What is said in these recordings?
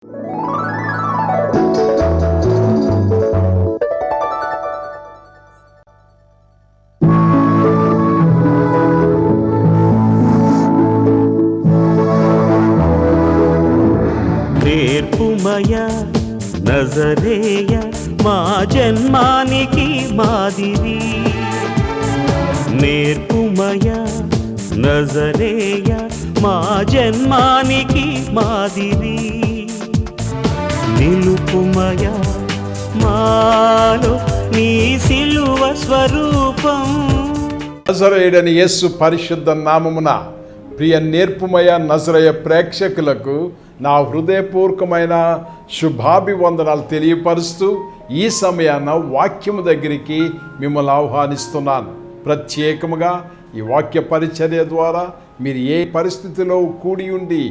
నేర్పుమయా నజరేయ మా జన్మానికి మాదిరి, నేర్పుమయా నజరేయ మా జన్మానికి మాదిరి, నిలుపుమయా మాలో నీ సిలువ స్వరూపం. నజరేయుడని యేసు పరిశుద్ధ నామమున ప్రియ నేర్పుమయ నజరేయ ప్రేక్షకులకు నా హృదయపూర్వకమైన శుభాభివందనాలు తెలియపరుస్తూ ఈ సమయాన వాక్యము దగ్గరికి మిమ్మల్ని ఆహ్వానిస్తున్నాను. ప్రత్యేకముగా ఈ వాక్య పరిచర్య ద్వారా మీరు ఏ పరిస్థితిలో కూడి ఉండి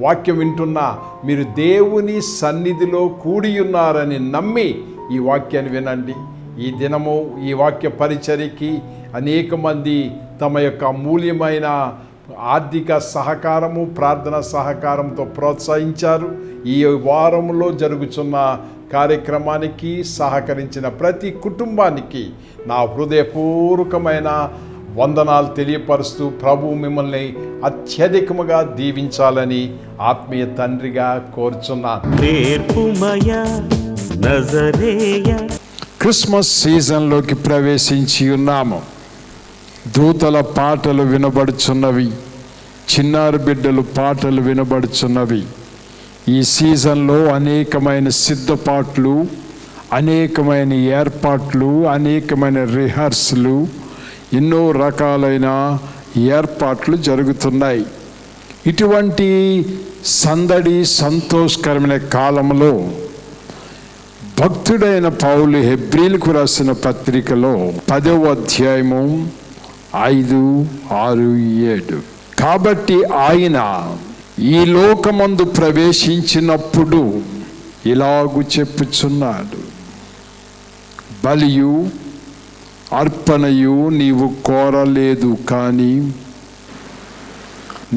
వాక్యం వింటున్నా మీరు దేవుని సన్నిధిలో కూడి ఉన్నారని నమ్మి ఈ వాక్యాన్ని వినండి. ఈ దినము ఈ వాక్య పరిచర్యకి అనేక మంది తమ యొక్క అమూల్యమైన ఆర్థిక సహకారము, ప్రార్థన సహకారంతో ప్రోత్సహించారు. ఈ వారంలో జరుగుతున్న కార్యక్రమానికి సహకరించిన ప్రతి కుటుంబానికి నా హృదయపూర్వకమైన వందనాలు తెలియపరుస్తూ ప్రభు మిమ్మల్ని అత్యధికముగా దీవించాలని ఆత్మీయ తండ్రిగా కోరుచున్నాను. క్రిస్మస్ సీజన్లోకి ప్రవేశించి ఉన్నాము. దూతల పాటలు వినబడుచున్నవి, చిన్నారి బిడ్డలు పాటలు వినబడుచున్నవి. ఈ సీజన్లో అనేకమైన సిద్ధపాట్లు, అనేకమైన ఏర్పాట్లు, అనేకమైన రిహార్సలు, ఎన్నో రకాలైన ఏర్పాట్లు జరుగుతున్నాయి. ఇటువంటి సందడి సంతోషకరమైన కాలంలో భక్తుడైన పౌలు హెబ్రీలకు రాసిన పత్రికలో 10వ అధ్యాయము 5, 6, 7 కాబట్టి ఆయన ఈ లోకమందు ప్రవేశించినప్పుడు ఇలాగు చెప్పుచున్నాడు, బలియు అర్పణయు నీవు కోరలేదు, కానీ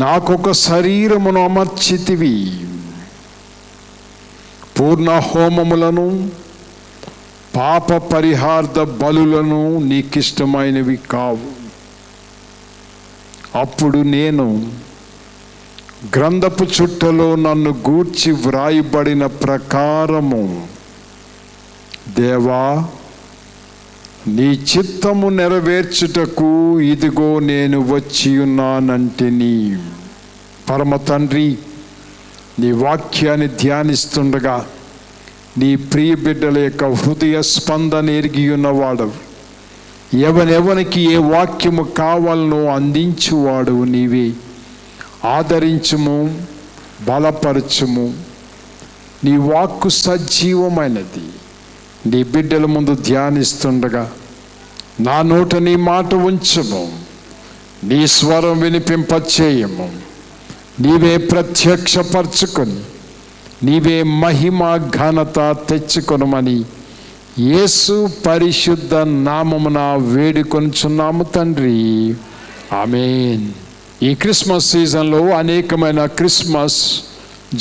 నాకొక శరీరమును అమర్చితివి, పూర్ణ హోమములను పాప పరిహార్థ బలులను నీకిష్టమైనవి కావు. అప్పుడు నేను గ్రంథపు చుట్టలో నన్ను గూర్చి వ్రాయబడిన ప్రకారము, దేవా నీ చిత్తము నెరవేర్చుటకు ఇదిగో నేను వచ్చి ఉన్నానంటిని. పరమ తండ్రి, నీ వాక్యాన్ని ధ్యానిస్తుండగా నీ ప్రియ బిడ్డల యొక్క హృదయ స్పందన ఎరిగి ఉన్నవాడు, ఎవనికి ఏ వాక్యము కావాలనో అందించువాడు నీవే. ఆదరించుము, బలపరచుము. నీ వాక్కు సజీవమైనది. నీ బిడ్డల ముందు ధ్యానిస్తుండగా నా నోట నీ మాట ఉంచుము, నీ స్వరం వినిపింపచేయము. నీవే ప్రత్యక్షపరచుకొని నీవే మహిమ ఘనత తెచ్చుకొనమని యేసు పరిశుద్ధ నామమున వేడుకొనుచున్నాము తండ్రి, ఆమేన్. ఈ క్రిస్మస్ సీజన్లో అనేకమైన క్రిస్మస్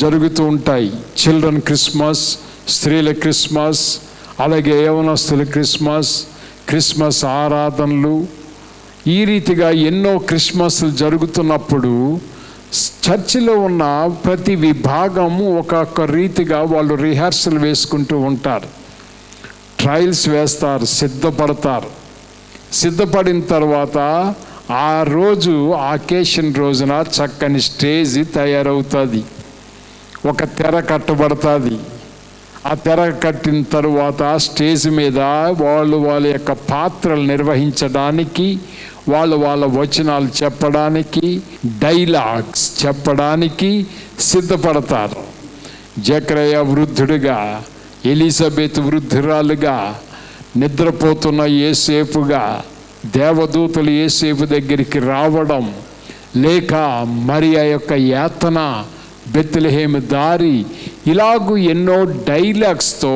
జరుగుతూ ఉంటాయి. చిల్డ్రన్ క్రిస్మస్, స్త్రీల క్రిస్మస్, అలాగే యవనస్తుల క్రిస్మస్, క్రిస్మస్ ఆరాధనలు, ఈ రీతిగా ఎన్నో క్రిస్మస్లు జరుగుతున్నప్పుడు చర్చిలో ఉన్న ప్రతి విభాగము ఒక్కొక్క రీతిగా వాళ్ళు రిహార్సల్ వేసుకుంటూ ఉంటారు, ట్రయల్స్ వేస్తారు, సిద్ధపడిన తర్వాత ఆ రోజు అకేషన్ రోజున చక్కని స్టేజ్ తయారవుతుంది, ఒక తెర కట్టబడుతుంది. ఆ తెర కట్టిన తరువాత స్టేజ్ మీద వాళ్ళ యొక్క పాత్రలు నిర్వహించడానికి, వాళ్ళ వచనాలు చెప్పడానికి, డైలాగ్స్ చెప్పడానికి సిద్ధపడతారు. జకరయ్య వృద్ధుడిగా, ఎలిజబెత్ వృద్ధురాలుగా, నిద్రపోతున్న యేసేపుగా, దేవదూతలు యేసేపు దగ్గరికి రావడం, లేక మరియా యొక్క యాతన, బెత్లెహేము దారి, ఇలాగూ ఎన్నో డైలాగ్స్తో,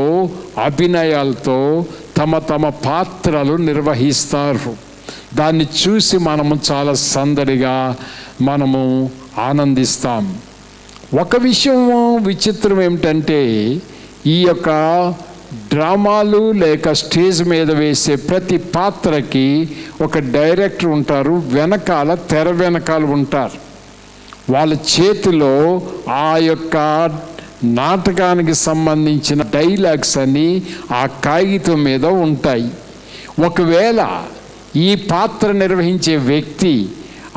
అభినయాలతో తమ పాత్రలు నిర్వహిస్తారు. దాన్ని చూసి మనము చాలా సందడిగా మనము ఆనందిస్తాం. ఒక విషయం విచిత్రం ఏమిటంటే, ఈ యొక్క డ్రామాలు లేక స్టేజ్ మీద వేసే ప్రతి పాత్రకి ఒక డైరెక్టర్ ఉంటారు, వెనకాల తెర వెనకాల ఉంటారు. వాళ్ళ చేతిలో ఆ యొక్క నాటకానికి సంబంధించిన డైలాగ్స్ అని ఆ కాగితం మీద ఉంటాయి. ఒకవేళ ఈ పాత్ర నిర్వహించే వ్యక్తి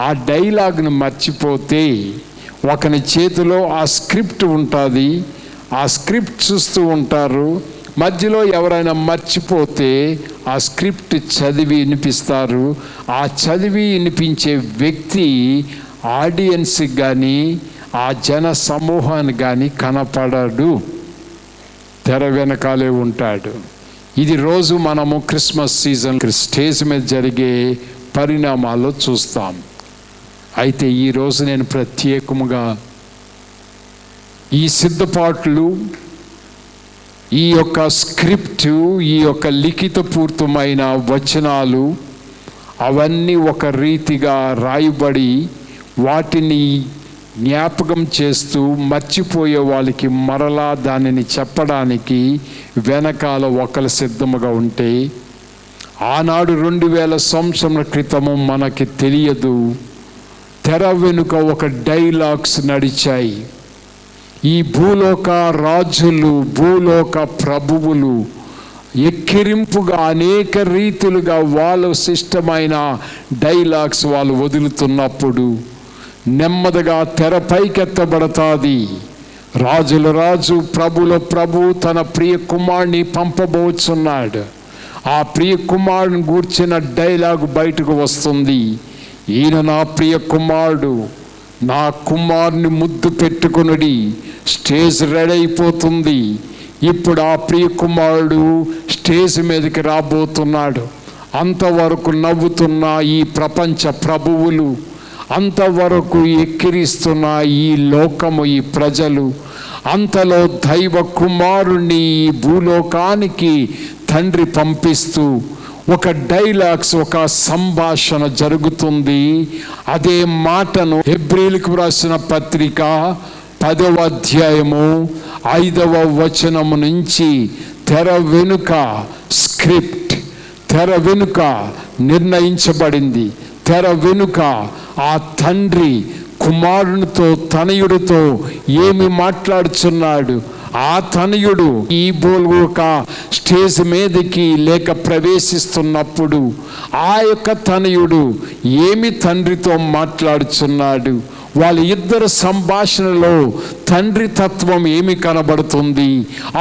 ఆ డైలాగ్ను మర్చిపోతే ఒకని చేతిలో ఆ స్క్రిప్ట్ ఉంటుంది, ఆ స్క్రిప్ట్ చూస్తూ ఉంటారు. మధ్యలో ఎవరైనా మర్చిపోతే ఆ స్క్రిప్ట్ చదివి వినిపిస్తారు. ఆ చదివి వినిపించే వ్యక్తి ఆడియన్స్కి కానీ ఆ జన సమూహానికి కానీ కనపడడు, తెర వెనకాలే ఉంటాడు. ఇది రోజు మనము క్రిస్మస్ సీజన్ స్టేజ్ మీద జరిగే పరిణామాల్లో చూస్తాం. అయితే ఈరోజు నేను ప్రత్యేకముగా ఈ సిద్ధపాట్లు, ఈ యొక్క స్క్రిప్టు, ఈ యొక్క లిఖితపూర్తమైన వచనాలు అవన్నీ ఒక రీతిగా రాయబడి వాటిని జ్ఞాపకం చేస్తూ మర్చిపోయే వాళ్ళకి మరలా దానిని చెప్పడానికి వెనకాల ఒకరు సిద్ధముగా ఉంటే, ఆనాడు 2000 సంవత్సరాల క్రితము మనకి తెలియదు, తెర వెనుక ఒక డైలాగ్స్ నడిచాయి. ఈ భూలోక రాజులు, భూలోక ప్రభువులు ఎక్కిరింపుగా అనేక రీతులుగా వాళ్ళ ఇష్టమైన డైలాగ్స్ వాళ్ళు వదులుతున్నప్పుడు నెమ్మదిగా తెర పైకెత్తబడతాది. రాజుల రాజు, ప్రభుల ప్రభు తన ప్రియ కుమారుని పంపబోచున్నాడు. ఆ ప్రియ కుమారుని గూర్చిన డైలాగ్ బయటకు వస్తుంది. ఈయన నా ప్రియ కుమారుడు, నా కుమారుని ముద్దు పెట్టుకొనుడి. స్టేజ్ రెడీ అయిపోతుంది. ఇప్పుడు ఆ ప్రియ కుమారుడు స్టేజ్ మీదకి రాబోతున్నాడు. అంతవరకు నవ్వుతున్న ఈ ప్రపంచ ప్రభువులు, అంతవరకు ఎక్కిరిస్తున్న ఈ లోకము, ఈ ప్రజలు, అంతలో దైవ కుమారుణ్ణి ఈ భూలోకానికి తండ్రి పంపిస్తూ ఒక డైలాగ్స్, ఒక సంభాషణ జరుగుతుంది. అదే మాటను హెబ్రీయులకు రాసిన పత్రిక 10వ అధ్యాయము 5వ వచనము నుంచి తెర వెనుక స్క్రిప్ట్, తెర వెనుక నిర్ణయించబడింది. తెర వెనుక ఆ తండ్రి కుమారునితో, తనయుడితో ఏమి మాట్లాడుచున్నాడు, ఆ తనయుడు ఈ భూలోక స్టేజ్ మీదకి లేక ప్రవేశిస్తున్నప్పుడు ఆ యొక్క తనయుడు ఏమి తండ్రితో మాట్లాడుచున్నాడు, వాళ్ళ ఇద్దరు సంభాషణలో తండ్రి తత్వం ఏమి కనబడుతుంది,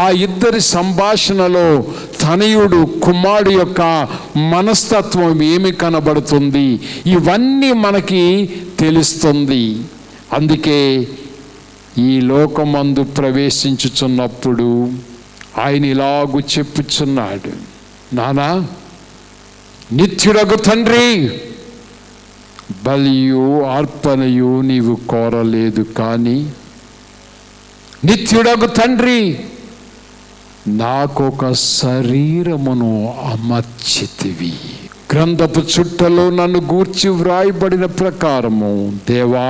ఆ ఇద్దరి సంభాషణలో తనయుడు కుమారుడు యొక్క మనస్తత్వం ఏమి కనబడుతుంది, ఇవన్నీ మనకి తెలుస్తుంది. అందుకే ఈ లోకమందు ప్రవేశించుచున్నప్పుడు ఆయన ఇలాగు చెప్పుచున్నాడు, నానా, నిత్యుడగు తండ్రి, బలియు అర్పణయు నీవు కోరలేదు, కానీ నిత్యుడగు తండ్రి నాకొక శరీరమును అమర్చితివి. గ్రంథపు చుట్టలో నన్ను గూర్చి వ్రాయబడిన ప్రకారము, దేవా,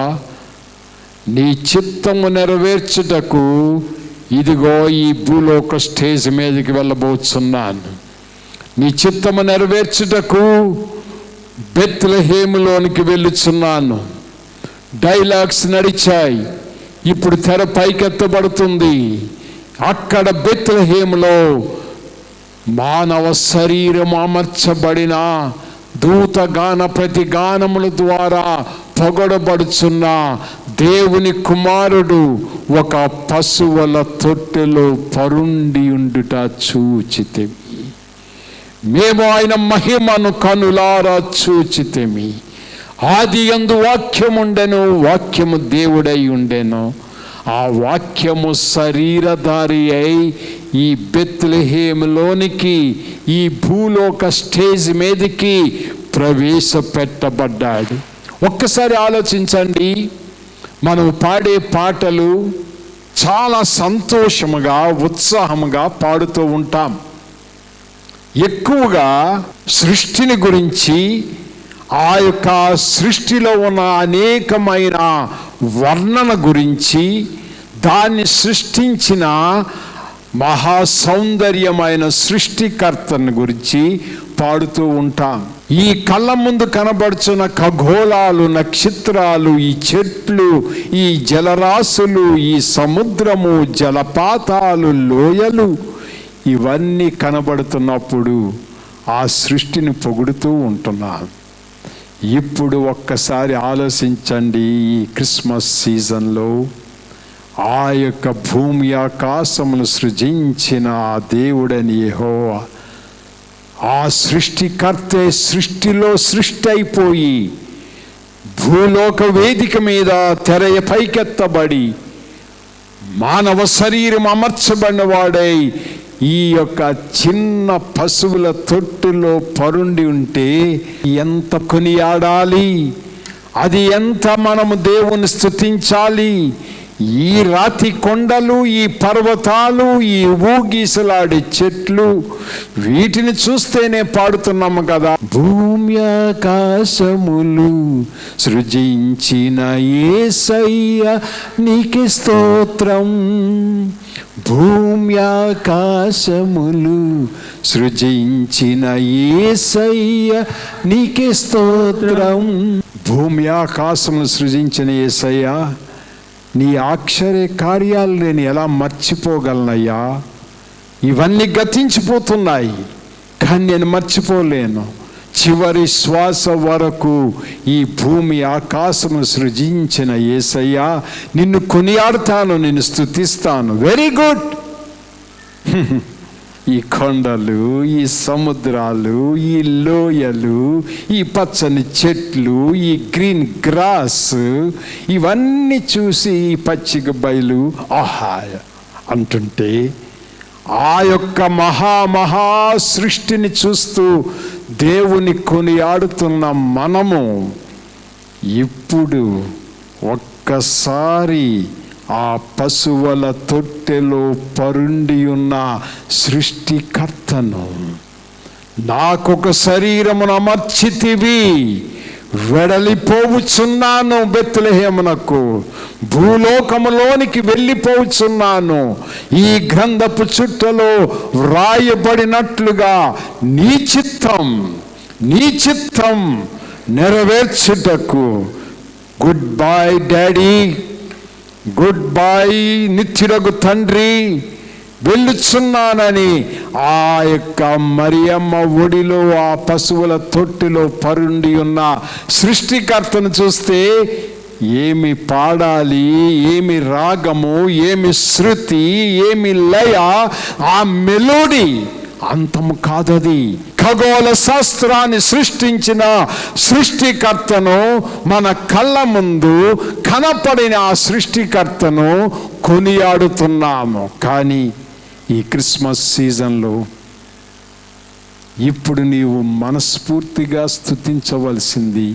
నీ చిత్తము నెరవేర్చుటకు ఇదిగో ఈ భూలోక స్టేజ్ మీదకి వెళ్ళబోతున్నాను. నీ చిత్తము నెరవేర్చుటకు బెత్లెహేములోనికి వెళ్ళుచున్నాను. డైలాగ్స్ నడిచాయి. ఇప్పుడు తెర పైకెత్తబడుతుంది. అక్కడ బెత్లెహేములో మానవ శరీరం అమర్చబడిన దూతగాన ప్రతి గానముల ద్వారా పొగడబడుచున్న దేవుని కుమారుడు ఒక పశువుల తొట్టెలో పరుండి ఉండుట చూచితిమి. మేము ఆయన మహిమను కనులారా చూచితిమి. ఆది యందు వాక్యముండెను, వాక్యము దేవుడై ఉండెను. ఆ వాక్యము శరీరధారి అయి ఈ బెత్లెహేములోనికి, ఈ భూలోక స్టేజ్ మీదకి ప్రవేశపెట్టబడ్డాడు. ఒక్కసారి ఆలోచించండి. మనం పాడే పాటలు చాలా సంతోషముగా, ఉత్సాహముగా పాడుతూ ఉంటాం. ఎక్కువగా సృష్టిని గురించి, ఆ యొక్క సృష్టిలో ఉన్న అనేకమైన వర్ణన గురించి, దాన్ని సృష్టించిన మహా సౌందర్యమైన సృష్టికర్తను గురించి పాడుతూ ఉంటాం. ఈ కళ్ళ ముందు కనబడుచున్న ఖగోళాలు, నక్షత్రాలు, ఈ చెట్లు, ఈ జలరాశులు, ఈ సముద్రము, జలపాతాలు, లోయలు, ఇవన్నీ కనబడుతున్నప్పుడు ఆ సృష్టిని పొగుడుతూ ఉంటున్నాం. ఇప్పుడు ఒక్కసారి ఆలోచించండి, ఈ క్రిస్మస్ సీజన్లో ఆ యొక్క భూమి ఆకాశమును సృజించిన ఆ దేవుడని యెహోవా, ఆ సృష్టికర్తే సృష్టిలో సృష్టి అయిపోయి భూలోక వేదిక మీద తెర పైకెత్తబడి మానవ శరీరం అమర్చబడిన వాడై ఈ యొక్క చిన్న పశువుల తొట్టులో పరుండి ఉంటే ఎంత కొనియాడాలి, అది ఎంత మనము దేవుని స్తుతించాలి. ఈ రాతి కొండలు, ఈ పర్వతాలు, ఈ ఊగిసలాడే చెట్లు, వీటిని చూస్తేనే పాడుతున్నాము కదా. భూమి ఆకాశములు సృజించిన యేసయ్య నీకే స్తోత్రం. భూమి ఆకాశములు సృజించిన యేసయ్య నీకే స్తోత్రం. భూమి ఆకాశములు సృజించిన యేసయ్య, నీ ఆశ్చర్య కార్యాలు నేను ఎలా మర్చిపోగలనయ్యా? ఇవన్నీ గతించిపోతున్నాయి, కానీ నేను మర్చిపోలేను. చివరి శ్వాస వరకు ఈ భూమి ఆకాశము సృజించిన యేసయ్యా, నిన్ను కొనియాడుతాను, నిన్ను స్తుతిస్తాను. Very good. ఈ కొండలు, ఈ సముద్రాలు, ఈ లోయలు, ఈ పచ్చని చెట్లు, ఈ గ్రీన్ గ్రాస్, ఇవన్నీ చూసి ఈ పచ్చిక బయలు ఆహా అంటుంటే, ఆ యొక్క మహా సృష్టిని చూస్తూ దేవుని కొనియాడుతున్న మనము ఇప్పుడు ఒక్కసారి ఆ పశువుల తొట్టెలో పరుండి ఉన్న సృష్టికర్తను, నాకొక శరీరమును అమర్చితివి, వెడలిపోవుచున్నాను బెత్లెహేమునకు, భూలోకములోనికి వెళ్ళిపోవుచున్నాను, ఈ గ్రంథపు చుట్టలో వ్రాయబడినట్లుగా నీ చిత్తం నెరవేర్చుటకు. Goodbye daddy, goodbye నిత్యుడగు తండ్రి, వెళ్ళుచున్నానని ఆ యొక్క మరియమ్మ ఒడిలో, ఆ పశువుల తొట్టిలో పరుండి ఉన్న సృష్టికర్తను చూస్తే ఏమి పాడాలి, ఏమి రాగము, ఏమి శృతి, ఏమి లయ, ఆ మెలోడీ అంతము కాదది. ఖగోళ శాస్త్రాన్ని సృష్టించిన సృష్టికర్తను, మన కళ్ళ ముందు కనపడిన ఆ సృష్టికర్తను కొనియాడుతున్నాము. కానీ ఈ క్రిస్మస్ సీజన్లో ఇప్పుడు నీవు మనస్ఫూర్తిగా స్తుతించవలసింది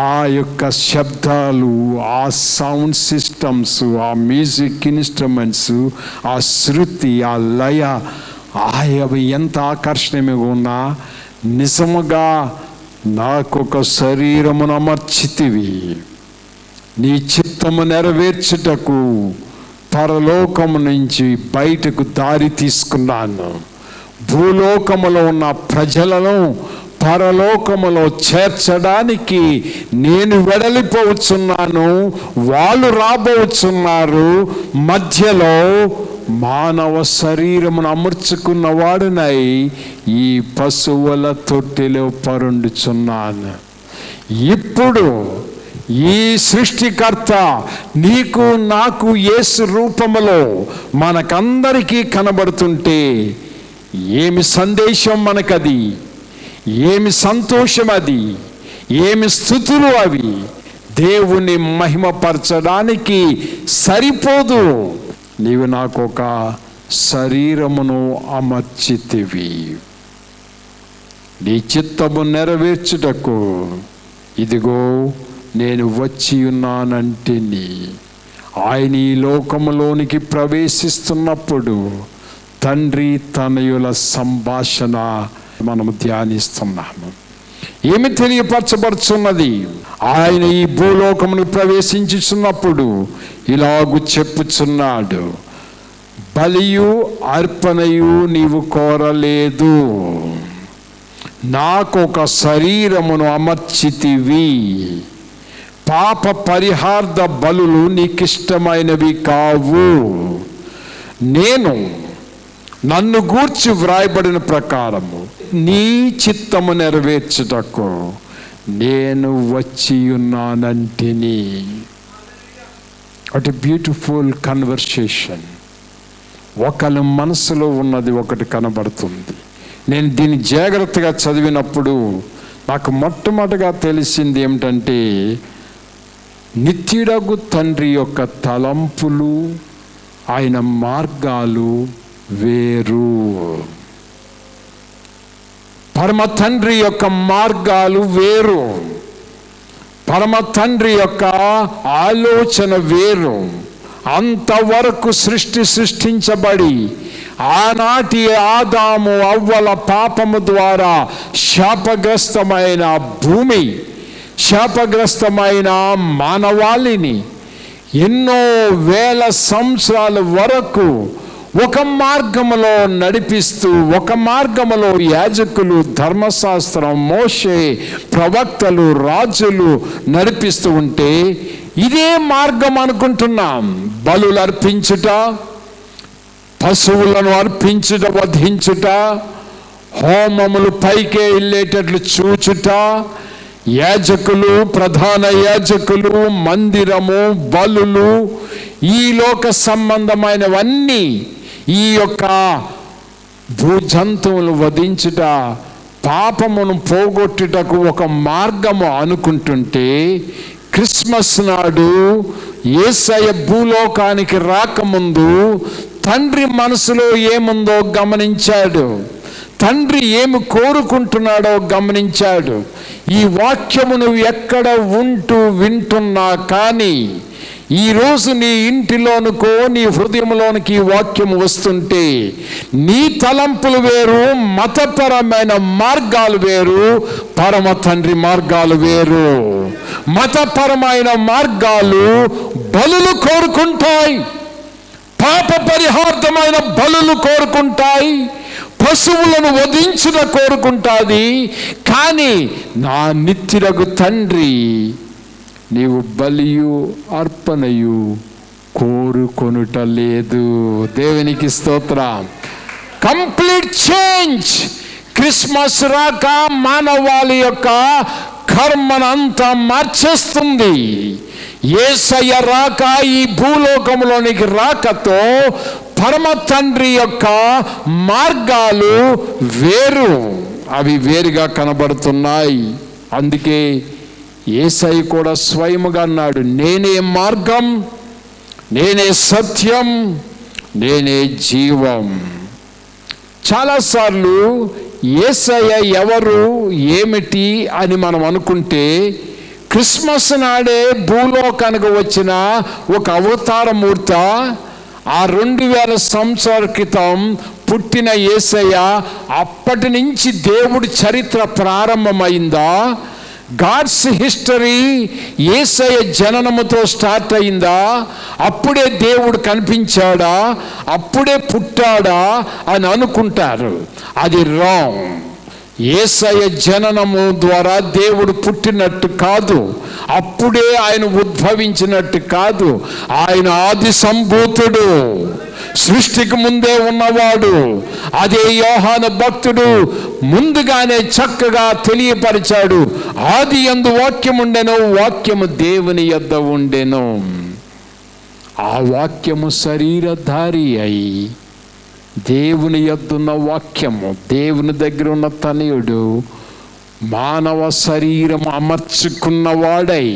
ఆ యొక్క శబ్దాలు, ఆ సౌండ్ సిస్టమ్స్, ఆ మ్యూజిక్ ఇన్స్ట్రుమెంట్స్, ఆ శృతి, ఆ లయ, అవి ఎంత ఆకర్షణీయంగా ఉన్నా, నిజముగా నాకొక శరీరమును అమర్చితివి, నీ చిత్తము నెరవేర్చుటకు పరలోకము నుంచి బయటకు దారి తీసుకున్నాను. భూలోకములో ఉన్న ప్రజలను పరలోకములో చేర్చడానికి నేను వెడలిపోవచ్చున్నాను, వాళ్ళు రాబోతున్నారు. మధ్యలో మానవ శరీరమును అమర్చుకున్న వాడునై ఈ పశువుల తొట్టెలో పరుండుచున్నాను. ఇప్పుడు ఈ సృష్టికర్త నీకు నాకు యేసు రూపములో మనకందరికీ కనబడుతుంటే ఏమి సందేశం మనకది, ఏమి సంతోషం అది, ఏమి స్తుతులు అవి. దేవుని మహిమపరచడానికి సరిపోదు. నీవు నాకు ఒక శరీరమును అమర్చితివి, నీ చిత్తము నెరవేర్చుటకు ఇదిగో నేను వచ్చి ఉన్నానంటిని. ఆయన ఈ లోకములోనికి ప్రవేశిస్తున్నప్పుడు తండ్రి తనయుల సంభాషణ మనము ధ్యానిస్తున్నాము. ఏమి తెలియపరచబడుచున్నది? ఆయన ఈ భూలోకమును ప్రవేశించుచున్నప్పుడు ఇలాగు చెప్పుచున్నాడు, బలియు అర్పణయు నీవు కోరలేదు, నాకు ఒక శరీరమును అమర్చితివి, పాప పరిహార్థ బలులు నీకిష్టమైనవి కావు. నేను నన్ను గూర్చి వ్రాయబడిన ప్రకారము నీ చిత్తము నెరవేర్చుటకు నేను వచ్చి ఉన్నానంటిని. What beautiful conversation. ఒకళ్ళ మనసులో ఉన్నది ఒకటి కనబడుతుంది. నేను దీన్ని జాగ్రత్తగా చదివినప్పుడు నాకు మొట్టమొదటిగా తెలిసింది ఏమిటంటే, నిత్యుడగు తండ్రి యొక్క తలంపులు, ఆయన మార్గాలు వేరు. పరమ తండ్రి యొక్క మార్గాలు వేరు, పరమ తండ్రి యొక్క ఆలోచన వేరు. అంతవరకు సృష్టించబడి ఆనాటి ఆదాము అవ్వల పాపము ద్వారా శాపగ్రస్తమైన భూమి, శాపగ్రస్తమైన మానవాళిని ఎన్నో వేల సంవత్సరాల వరకు ఒక మార్గములో నడిపిస్తూ, ఒక మార్గములో యాజకులు, ధర్మశాస్త్రం, మోషే, ప్రవక్తలు, రాజులు నడిపిస్తూ ఉంటే ఇదే మార్గం అనుకుంటున్నాం. బలులు అర్పించుట, పశువులను అర్పించుట, వధించుట, హోమములు పైకే వెళ్ళేటట్లు చూచుట, యాజకులు, ప్రధాన యాజకులు, మందిరము, బలులు, ఈ లోక సంబంధమైనవన్నీ, ఈ యొక్క భూజంతువులు వధించుట, పాపమును పోగొట్టుటకు ఒక మార్గము అనుకుంటుంటే, క్రిస్మస్ నాడు యేసయ్య భూలోకానికి రాకముందు తండ్రి మనసులో ఏముందో గమనించాడు, తండ్రి ఏమి కోరుకుంటున్నాడో గమనించాడు. ఈ వాక్యము నువ్వు ఎక్కడ ఉంటూ వింటున్నా కానీ, ఈరోజు నీ ఇంటిలోనుకో, నీ హృదయంలోనికి ఈ వాక్యం వస్తుంటే, నీ తలంపులు వేరు, మతపరమైన మార్గాలు వేరు, పరమ తండ్రి మార్గాలు వేరు. మతపరమైన మార్గాలు బలులు కోరుకుంటాయి, పాప పరిహార్థమైన బలులు కోరుకుంటాయి, పశువులను వధించుట కోరుకుంటాది. కానీ నా నిత్యుడగు తండ్రి నీవు బలియు అర్పణయు కోరుకొనుట లేదు. దేవునికి స్తోత్రం. Complete change. క్రిస్మస్ రాక మానవాళి యొక్క కర్మనంతా మార్చేస్తుంది. యేసయ్య రాక, ఈ భూలోకంలోనికి రాకతో పరమ తండ్రి యొక్క మార్గాలు వేరు, అవి వేరుగా కనబడుతున్నాయి. అందుకే యేసయ్య కూడా స్వయముగా అన్నాడు, నేనే మార్గం, నేనే సత్యం, నేనే జీవం. చాలాసార్లు యేసయ్య ఎవరు, ఏమిటి అని మనం అనుకుంటే, క్రిస్మస్ నాడే భూలోకానికి వచ్చిన ఒక అవతారమూర్త, ఆ 2000 సంవత్సరాల క్రితం పుట్టిన యేసయ్య, అప్పటి నుంచి దేవుడి చరిత్ర ప్రారంభమైందా? గాడ్స్ హిస్టరీ యేసయ్య జననముతో స్టార్ట్ అయిందా? అప్పుడే దేవుడు కనిపించాడా, అప్పుడే పుట్టాడా అని అనుకుంటారు. అది రాంగ్. యేసయ్య జననము ద్వారా దేవుడు పుట్టినట్టు కాదు, అప్పుడే ఆయన ఉద్భవించినట్టు కాదు. ఆయన ఆది సంభూతుడు, సృష్టికి ముందే ఉన్నవాడు. అదే యోహాను భక్తుడు ముందుగానే చక్కగా తెలియపరిచాడు, ఆది యందు వాక్యం ఉండెను, వాక్యము దేవుని యొద్ద ఉండెను. ఆ వాక్యము శరీరధారి అయి, దేవుని యొద్దున్న వాక్యము, దేవుని దగ్గర ఉన్న తనయుడు మానవ శరీరం అమర్చుకున్నవాడై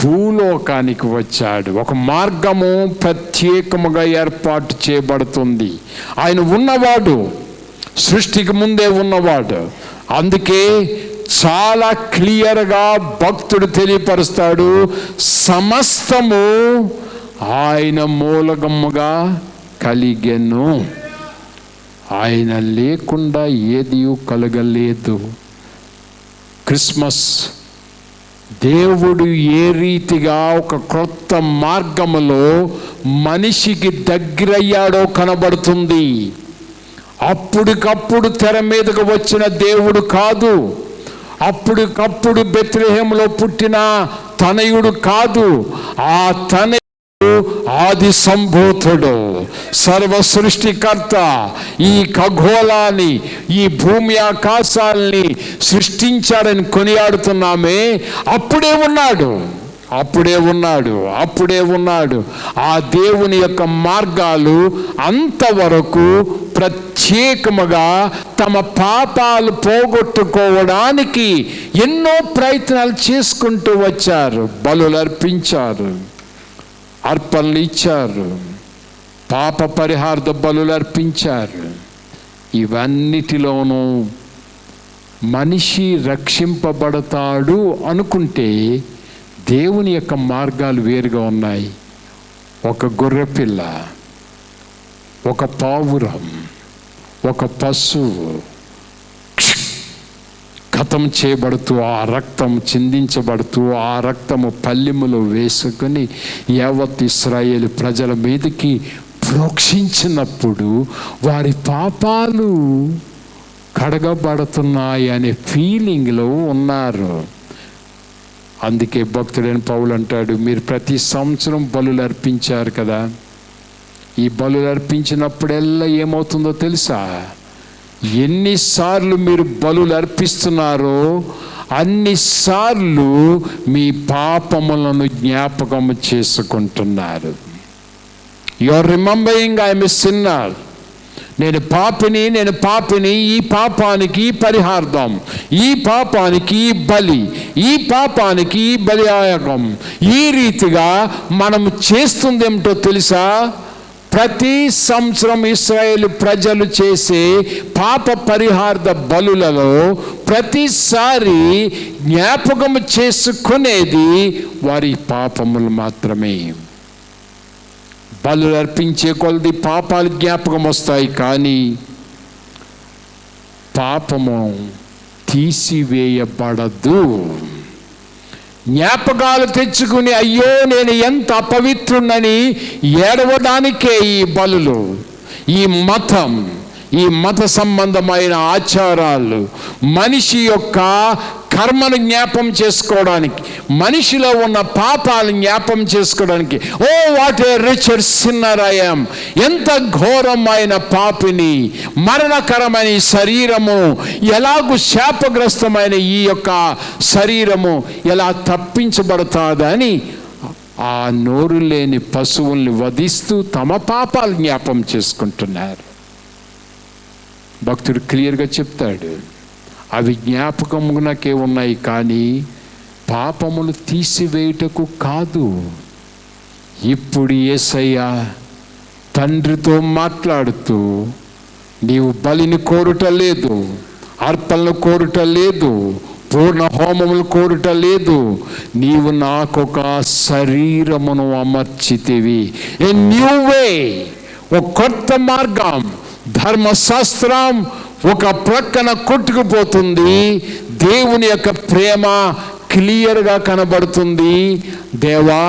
భూలోకానికి వచ్చాడు. ఒక మార్గము ప్రత్యేకముగా ఏర్పాటు చేయబడుతుంది. ఆయన ఉన్నవాడు, సృష్టికి ముందే ఉన్నవాడు. అందుకే చాలా క్లియర్గా భక్తుడు తెలియపరుస్తాడు, సమస్తము ఆయన మూలకముగా కలిగెను, ఆయన లేకుండా ఏది కలగలేదు. క్రిస్మస్ దేవుడు ఏ రీతిగా ఒక క్రొత్త మార్గములో మనిషికి దగ్గరయ్యాడో కనబడుతుంది. అప్పటికప్పుడు తెర మీదకు వచ్చిన దేవుడు కాదు, అప్పటికప్పుడు బెత్లెహేములో పుట్టిన తనయుడు కాదు. ఆ తనయుడు ఆది సంభూతుడు, సర్వ సృష్టికర్త. ఈ ఖగోళాన్ని, ఈ భూమి ఆకాశాలని సృష్టించాడని కొనియాడుతున్నామే. అప్పుడే ఉన్నాడు. ఆ దేవుని యొక్క మార్గాలు అంతవరకు ప్రత్యేకముగా తమ పాపాలు పోగొట్టుకోవడానికి ఎన్నో ప్రయత్నాలు చేసుకుంటూ వచ్చారు. బలులు అర్పించారు, అర్పణలు ఇచ్చారు, పాప పరిహార్థ బలులు అర్పించారు. ఇవన్నిటిలోనూ మనిషి రక్షింపబడతాడు అనుకుంటే దేవుని యొక్క మార్గాలు వేరుగా ఉన్నాయి. ఒక గొర్రెపిల్ల, ఒక పావురం, ఒక పశువు ఖతం చేయబడుతూ, ఆ రక్తం చిందించబడుతూ, ఆ రక్తము పల్లెములో వేసుకొని యావత్ ఇశ్రాయేలు ప్రజల మీదకి ప్రోక్షించినప్పుడు వారి పాపాలు కడగబడుతున్నాయి అనే ఫీలింగ్లో ఉన్నారు. అందుకే భక్తుడైన పౌలు అంటాడు, మీరు ప్రతి సంవత్సరం బలులు అర్పించారు కదా, ఈ బలులు అర్పించినప్పుడల్లా ఏమవుతుందో తెలుసా? ఎన్నిసార్లు మీరు బలులు అర్పిస్తున్నారో అన్నిసార్లు మీ పాపములను జ్ఞాపకం చేసుకుంటున్నారు. You are remembering I am a sinner. నేను పాపిని, ఈ పాపానికి పరిహార్థం, ఈ పాపానికి బలి, ఈ పాపానికి బలియాగం. ఈ రీతిగా మనం చేస్తుందేమిటో తెలుసా? ప్రతి సంవత్సరం ఇశ్రాయేలు ప్రజలు చేసే పాప పరిహార్థ బలులలో ప్రతిసారి జ్ఞాపకం చేసుకునేది వారి పాపములు మాత్రమే. బలులు అర్పించే కొలది పాపాలు జ్ఞాపకం వస్తాయి, కానీ పాపము తీసివేయబడదు. జ్ఞాపకాలు తెచ్చుకుని అయ్యో నేను ఎంత అపవిత్రుణ్ణని ఏడవడానికే ఈ బలులు, ఈ మత సంబంధమైన ఆచారాలు మనిషి యొక్క కర్మను జ్ఞాపం చేసుకోవడానికి, మనిషిలో ఉన్న పాపాలను జ్ఞాపం చేసుకోవడానికి. Oh what a richer sinner I am, ఎంత ఘోరమైన పాపిని, మరణకరమైన ఈ శరీరము, ఎలాగూ శాపగ్రస్తమైన ఈ యొక్క శరీరము ఎలా తప్పించబడతాదని ఆ నోరు లేని పశువుల్ని వధిస్తూ తమ పాపాలు జ్ఞాపం చేసుకుంటున్నారు. భక్తుడు క్లియర్గా చెప్తాడు, అవి జ్ఞాపకమునకే ఉన్నాయి, కానీ పాపములు తీసివేయుటకు కాదు. ఇప్పుడు యేసయ్య తండ్రితో మాట్లాడుతూ, నీవు బలిని కోరుట లేదు, అర్పణలు కోరుట లేదు, పూర్ణ హోమములు కోరుట లేదు, నీవు నాకొక శరీరమును అమర్చితివి. ఏ న్యూ వే, ఒక కొత్త మార్గం. ధర్మశాస్త్రం ఒక ప్రక్కన కొట్టుకుపోతుంది, దేవుని యొక్క ప్రేమ క్లియర్గా కనబడుతుంది. దేవా,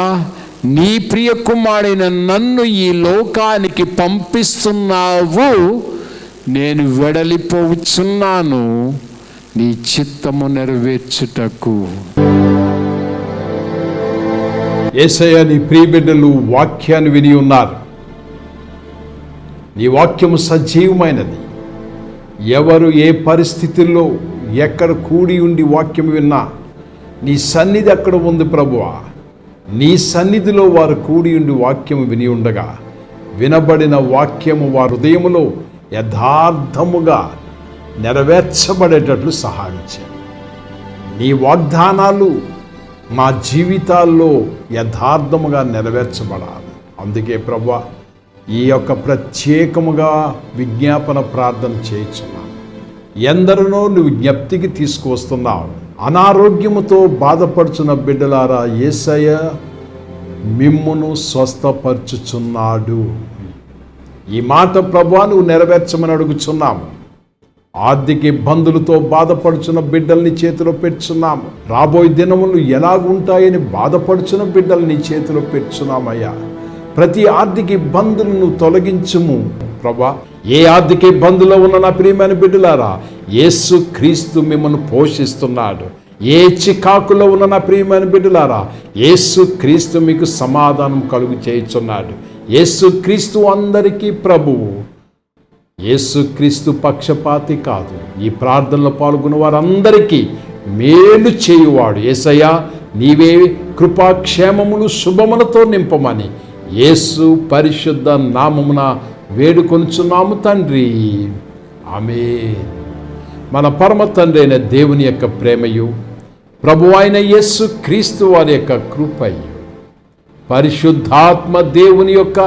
నీ ప్రియ కుమారుడైన నన్ను ఈ లోకానికి పంపిస్తున్నావు, నేను వెడలిపోవచ్చున్నాను నీ చిత్తము నెరవేర్చుటకు. యేసయ్య, నీ ప్రియ బిడ్డలు వాక్యాన్ని విని ఉన్నారు. నీ వాక్యము సజీవమైనది. ఎవరు ఏ పరిస్థితుల్లో ఎక్కడ కూడి ఉండి వాక్యం విన్నా నీ సన్నిధి అక్కడ ఉంది ప్రభువా. నీ సన్నిధిలో వారు కూడి ఉండి వాక్యం విని ఉండగా వినబడిన వాక్యము వారి హృదయములో యథార్థముగా నెరవేర్చబడేటట్లు సహాయం చేయండి. నీ వాగ్దానాలు మా జీవితాల్లో యథార్థముగా నెరవేర్చబడాలి. అందుకే ప్రభువా, ఈ యొక్క ప్రత్యేకముగా విజ్ఞాపన ప్రార్థన చేయించున్నాను. ఎందరినో నువ్వు జ్ఞప్తికి తీసుకువస్తున్నావు. అనారోగ్యముతో బాధపడుచున్న బిడ్డలారా, యేసయ్య మిమ్మును స్వస్థపరచుచున్నాడు. ఈ మాట ప్రభువా నువ్వు నెరవేర్చమని అడుగుచున్నాము. ఆర్థిక ఇబ్బందులతో బాధపడుచున్న బిడ్డల్ని చేతిలో పెట్టుచున్నాము. రాబోయే దినములు ఎలాగుంటాయని బాధపడుచున్న బిడ్డల్ని చేతిలో పెట్టుచున్నామయ్యా. ప్రతి ఆర్థిక ఇబ్బందులను తొలగించుము ప్రభా. ఏ ఆర్థిక ఇబ్బందులో ఉన్న నా ప్రియమైన బిడ్డలారా, యేసు క్రీస్తు మిమ్మల్ని పోషిస్తున్నాడు. ఏ చికాకులో ఉన్న నా ప్రియమైన బిడ్డలారా, యేసు క్రీస్తు మీకు సమాధానం కలుగు చేయుచున్నాడు. యేసు క్రీస్తు అందరికీ ప్రభువు. యేసుక్రీస్తు పక్షపాతి కాదు. ఈ ప్రార్థనలో పాల్గొన్న వారందరికీ మేలు చేయువాడు. యేసయ్యా, నీవే కృపాక్షేమములు శుభములతో నింపమని యేసు పరిశుద్ధ నామమున వేడుకొనుచున్నాము తండ్రి. ఆమేన్. మన పరమ తండ్రి అయిన దేవుని యొక్క ప్రేమయు, ప్రభువు అయిన యేసు క్రీస్తు వారి యొక్క కృపయు, పరిశుద్ధాత్మ దేవుని యొక్క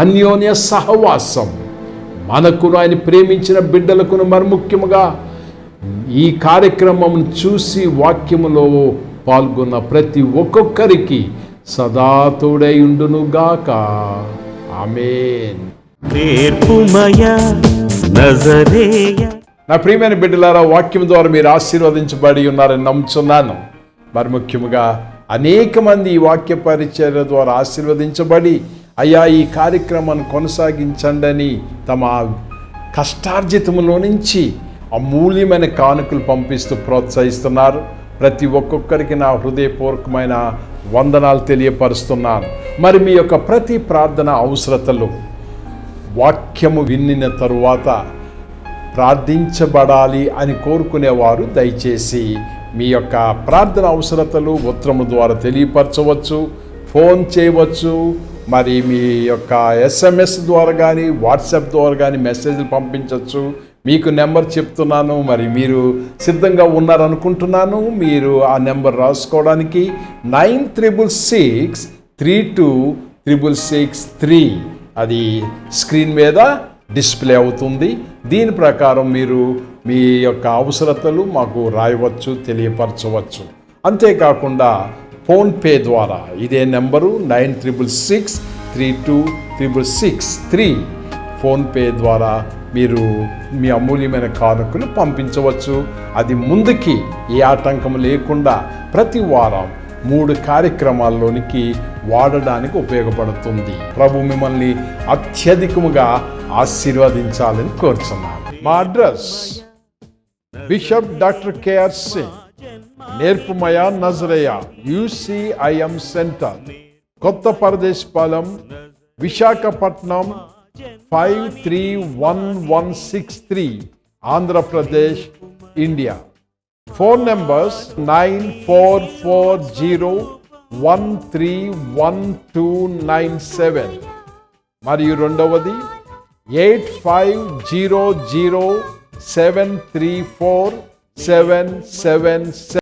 అన్యోన్య సహవాసం మనకును, ఆయన ప్రేమించిన బిడ్డలకును, మరి ముఖ్యముగా ఈ కార్యక్రమం చూసి వాక్యములో పాల్గొన్న ప్రతి ఒక్కొక్కరికి సదా తోడై ఉండునుగాక. ఆమేన్. నేర్పుమయా నజరేయ. నా ప్రియమైన బిడ్డలారా, వాక్యం ద్వారా మీరు ఆశీర్వదించబడి ఉన్నారని నమ్ముచున్నాను. మరి ముఖ్యముగా అనేక మంది ఈ వాక్య పరిచర్య ద్వారా ఆశీర్వదించబడి, అయ్యా ఈ కార్యక్రమాన్ని కొనసాగించండి అని తమ కష్టార్జితములో నుంచి అమూల్యమైన కానుకలు పంపిస్తూ ప్రోత్సహిస్తున్నారు. ప్రతి ఒక్కొక్కరికి నా హృదయపూర్వకమైన వందనాలు తెలియపరుస్తున్నాను. మరి మీ యొక్క ప్రతి ప్రార్థన అవసరతలు వాక్యము వినిన తరువాత ప్రార్థించబడాలి అని కోరుకునేవారు దయచేసి మీ యొక్క ప్రార్థన అవసరతలు ఉత్తరము ద్వారా తెలియపరచవచ్చు, ఫోన్ చేయవచ్చు, మరి మీ యొక్క SMS ద్వారా కానీ వాట్సాప్ ద్వారా కానీ మెసేజ్లు పంపించవచ్చు. మీకు నెంబర్ చెప్తున్నాను, మరి మీరు సిద్ధంగా ఉన్నారనుకుంటున్నాను. మీరు ఆ నెంబర్ రాసుకోవడానికి 9663266663 అది స్క్రీన్ మీద డిస్ప్లే అవుతుంది. దీని ప్రకారం మీరు మీ యొక్క అవసరతలు మాకు రాయవచ్చు, తెలియపరచవచ్చు. అంతేకాకుండా ఫోన్పే ద్వారా ఇదే నెంబరు 9663266663 ఫోన్పే ద్వారా మీరు మీ అమూల్యమైన కానుకలు పంపించవచ్చు. అది ముందుకి ఏ ఆటంకం లేకుండా ప్రతి వారం 3 కార్యక్రమాల్లోనికి వాడడానికి ఉపయోగపడుతుంది. ప్రభు మిమ్మల్ని అత్యధికముగా ఆశీర్వదించాలని కోరుచున్నాను. మా address bishop doctor KR Singh, నేర్పుమయ నజరేయ UCIM centre, Kotha Paradesipalem, Visakhapatnam 531163, Andhra Pradesh, India. Phone numbers 9440131297 మరియు రెండవది 8500734777.